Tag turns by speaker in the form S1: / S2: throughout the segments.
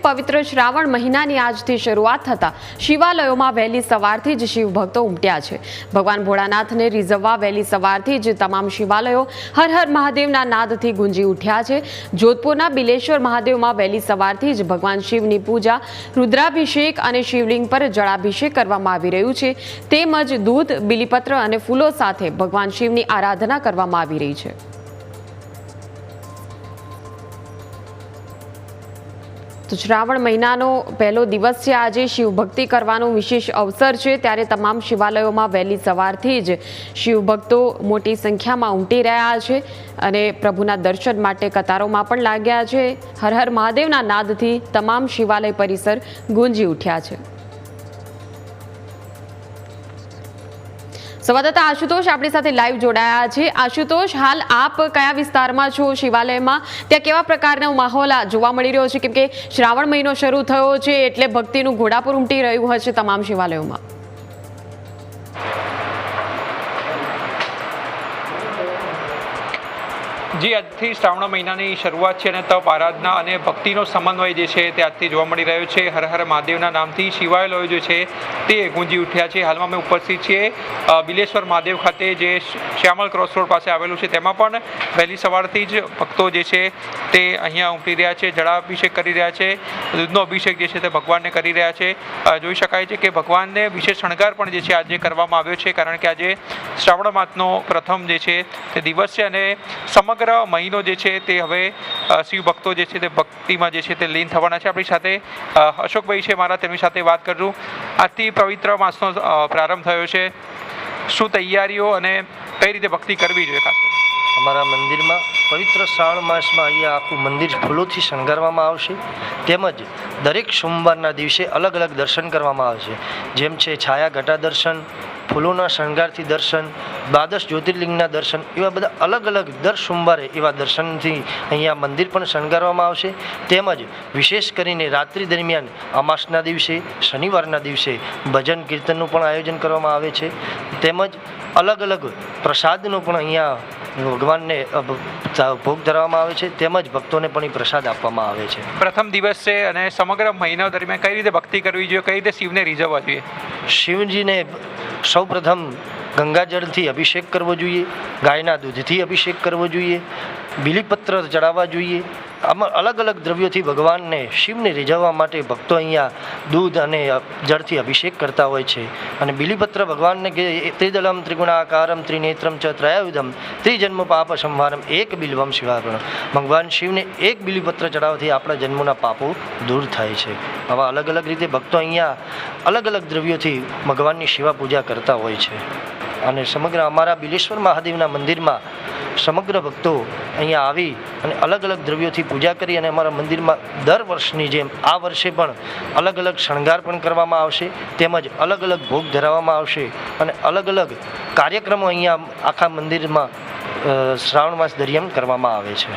S1: પવિત્ર શ્રાવણ મહિનાની આજથી શરૂઆત થતાં શિવાલયોમાં વહેલી સવારથી જ શિવ ભક્તો ઉમટ્યા છે। ભગવાન ભોળાનાથને રીઝવવા વહેલી સવારથી જ તમામ શિવાલયો હર હર મહાદેવના નાદથી ગુંજી ઉઠ્યા છે। જોધપુરના બિલેશ્વર મહાદેવમાં વહેલી સવારથી જ ભગવાન શિવની પૂજા, રુદ્રાભિષેક અને શિવલિંગ પર જળાભિષેક કરવામાં આવી રહ્યું છે। તેમજ દૂધ, બીલીપત્ર અને ફૂલો સાથે ભગવાન શિવની આરાધના કરવામાં આવી રહી છે। તો શ્રાવણ મહિનાનો પહેલો દિવસ છે। આજે શિવ ભક્તિ કરવાનો વિશેષ અવસર છે, ત્યારે તમામ શિવાલયોમાં વહેલી સવારથી જ શિવ ભક્તો મોટી સંખ્યામાં ઉમટી રહ્યા છે અને પ્રભુના દર્શન માટે કતારોમાં પણ લાગ્યા છે। હર હર મહાદેવના નાદથી તમામ શિવાલય પરિસર ગુંજી ઉઠ્યા છે। સંવાદદાતા આશુતોષ આપણી સાથે લાઈવ જોડાયા છે। આશુતોષ, હાલ આપ કયા વિસ્તારમાં છો શિવાલયમાં? ત્યાં કેવા પ્રકારનો માહોલ જોવા મળી રહ્યો છે? કેમ કે શ્રાવણ મહિનો શરૂ થયો છે એટલે ભક્તિનું ઘોડાપુર ઉમટી રહ્યું હશે તમામ શિવાલયોમાં।
S2: જી, આજથી શ્રાવણ મહિનાની શરૂઆત છે અને તપ, આરાધના અને ભક્તિનો સમન્વય જે છે તે આજથી જોવા મળી રહ્યો છે। હર હર મહાદેવના નામથી શિવાલયો જે છે તે ગુંજી ઉઠ્યા છે। હાલમાં અમે ઉપસ્થિત છીએ બિલેશ્વર મહાદેવ ખાતે, જે શ્યામળ ક્રોસ રોડ પાસે આવેલું છે। તેમાં પણ વહેલી સવારથી જ ભક્તો જે છે તે અહીંયા ઉમટી રહ્યા છે, જળાભિષેક કરી રહ્યા છે, દૂધનો અભિષેક જે છે તે ભગવાનને કરી રહ્યા છે। જોઈ શકાય છે કે ભગવાનને વિશેષ શણગાર પણ જે છે આજે કરવામાં આવ્યો છે, કારણ કે આજે શ્રાવણ માસનો પ્રથમ જે છે તે દિવસ છે અને સમગ્ર મહિનો જે છે તે હવે શિવ ભક્તો જે છે તે ભક્તિમાં જે છે તે લીન થવાના છે। આપણી સાથે અશોકભાઈ છે મારા, તેમની સાથે વાત કરશું। આજથી પવિત્ર માસનો પ્રારંભ થયો છે, શું તૈયારીઓ અને કઈ રીતે ભક્તિ કરવી જોઈએ? ખાસ
S3: અમારા મંદિરમાં પવિત્ર શ્રાવણ માસમાં અહીંયા આખું મંદિર ફૂલોથી શણગારવામાં આવશે, તેમજ દરેક સોમવારના દિવસે અલગ અલગ દર્શન કરવામાં આવશે, જેમ છે છાયા ઘટા દર્શન, ફૂલોના શણગારથી દર્શન, દ્વાદશ જ્યોતિર્લિંગના દર્શન, એવા બધા અલગ અલગ દર સોમવારે એવા દર્શનથી અહીંયા મંદિર પણ શણગારવામાં આવશે। તેમજ વિશેષ કરીને રાત્રિ દરમિયાન અમાસના દિવસે, શનિવારના દિવસે ભજન કીર્તનનું પણ આયોજન કરવામાં આવે છે, તેમજ અલગ અલગ પ્રસાદનું પણ અહીંયા ભગવાનને ભોગ ધરવામાં આવે છે, તેમજ ભક્તોને પણ એ પ્રસાદ આપવામાં આવે છે।
S2: પ્રથમ દિવસ છે અને સમગ્ર મહિના દરમિયાન કઈ રીતે ભક્તિ કરવી જોઈએ, કઈ રીતે શિવને રીઝવવા જોઈએ?
S3: શિવજીને સૌપ્રથમ ગંગાજળથી અભિષેક કરવો જોઈએ, ગાયના દૂધથી અભિષેક કરવો જોઈએ, બીલીપત્ર ચડાવવા જોઈએ। આમાં અલગ અલગ દ્રવ્યોથી ભગવાનને, શિવને રીઝવવા માટે ભક્તો અહીંયા દૂધ અને જળથી અભિષેક કરતા હોય છે। અને બીલીપત્ર ભગવાનને કે ત્રિદલમ ત્રિગુણાકારમ ત્રિનેત્રમ ચ ત્રયાયુધમ ત્રિજન્મ પાપ સંહારમ એક બિલ્વમ શિવાર્પણ। ભગવાન શિવને એક બીલીપત્ર ચડાવવાથી આપણા જન્મના પાપો દૂર થાય છે। આવા અલગ અલગ રીતે ભક્તો અહીંયા અલગ અલગ દ્રવ્યોથી ભગવાનની સેવા પૂજા કરતા હોય છે। અને સમગ્ર અમારા બિલેશ્વર મહાદેવના મંદિરમાં સમગ્ર ભક્તો અહીંયા આવી અને અલગ અલગ દ્રવ્યોથી પૂજા કરી અને અમારા મંદિરમાં દર વર્ષની જેમ આ વર્ષે પણ અલગ અલગ શણગાર પણ કરવામાં આવશે, તેમજ અલગ અલગ ભોગ ધરાવવામાં આવશે અને અલગ અલગ કાર્યક્રમો અહીંયા આખા મંદિરમાં શ્રાવણ માસ દરમિયાન કરવામાં આવે છે।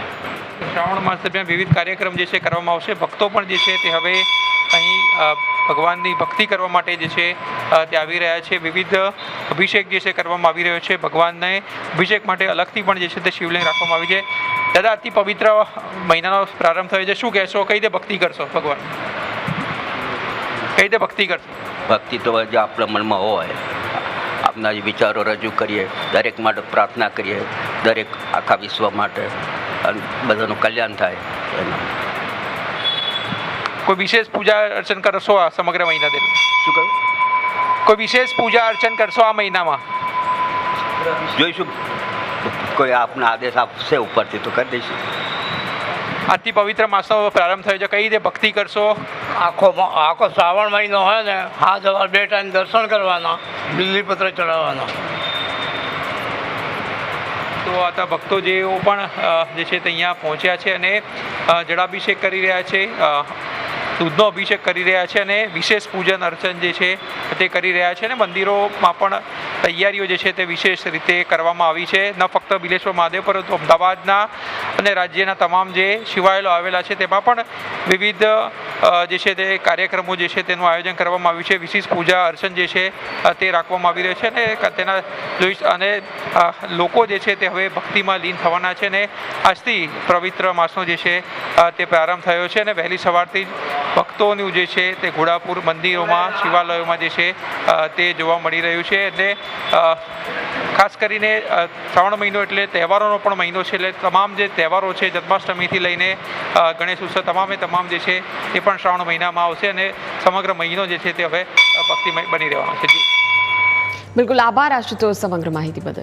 S2: શ્રાવણ માસ દરમિયાન વિવિધ કાર્યક્રમ જે છે કરવામાં આવશે। ભક્તો પણ જે છે તે હવે અહીં ભગવાનની ભક્તિ કરવા માટે જે છે તે આવી રહ્યા છે। વિવિધ અભિષેક જે છે કરવામાં આવી રહ્યો છે, ભગવાનને અભિષેક માટે અલગથી પણ જે છે તે શિવલિંગ રાખવામાં આવી છે। દાદા, અતિ પવિત્ર મહિનાનો પ્રારંભ થયો છે, શું કહેશો? કઈ રીતે ભક્તિ કરશો ભગવાન? કઈ રીતે ભક્તિ કરશો?
S4: ભક્તિ તો જે આપણા મનમાં હોય, આપના જે વિચારો રજૂ કરીએ, દરેક માટે પ્રાર્થના કરીએ, દરેક આખા વિશ્વ માટે બધાનું કલ્યાણ થાય એના।
S2: કોઈ વિશેષ પૂજા અર્ચન કરશો આ સમગ્ર મહિના દરમિયાન?
S4: શું કહ્યું?
S2: કોઈ વિશેષ પૂજા અર્ચન કરશો આ મહિનામાં?
S4: જોઈશું, કોઈ આપના આદેશ આપશે ઉપરથી તો કરી દઈશું।
S2: આજથી પવિત્ર માસનો પ્રારંભ થયો છે, કઈ રીતે ભક્તિ કરશો?
S5: આખો શ્રાવણ મહિનો હોય ને, હા સવાર 2 ટાઈમ દર્શન કરવાના, બીલીપત્ર ચડાવવાના।
S2: તો આ ભક્તો જેઓ પણ જે છે તે અહીંયા પહોંચ્યા છે અને જળાભિષેક કરી રહ્યા છે, દૂધનો અભિષેક કરી રહ્યા છે અને વિશેષ પૂજન અર્ચન જે છે તે કરી રહ્યા છે। અને મંદિરોમાં પણ તૈયારીઓ જે છે તે વિશેષ રીતે કરવામાં આવી છે। ન ફક્ત બિલેશ્વર મહાદેવ પરંતુ અમદાવાદના અને રાજ્યના તમામ જે શિવાલયો આવેલા છે તેમાં પણ વિવિધ જે છે તે કાર્યક્રમો જે છે તેનું આયોજન કરવામાં આવ્યું છે. વિશેષ પૂજા અર્ચન જે છે તે રાખવામાં આવી રહ્યું છે અને તેના અને લોકો જે છે તે હવે ભક્તિમાં લીન થવાના છે ને આજથી પવિત્ર માસનો જે છે તે પ્રારંભ થયો છે અને વહેલી સવારથી જ ભક્તોનું જે છે તે ઘોડાપુર મંદિરોમાં શિવાલયોમાં જે છે તે જોવા મળી રહ્યું છે. એટલે ખાસ કરીને શ્રાવણ મહિનો એટલે તહેવારોનો પણ મહિનો છે. એટલે તમામ જે તહેવારો છે જન્માષ્ટમીથી લઈને ગણેશ ઉત્સવ તમામ જે છે એ પણ શ્રાવણ મહિનામાં આવશે અને સમગ્ર મહિનો જે છે તે હવે ભક્તિમય બની રહેવાનો છે.
S1: બિલકુલ આભાર આશુતોષ સમગ્ર માહિતી બદલ.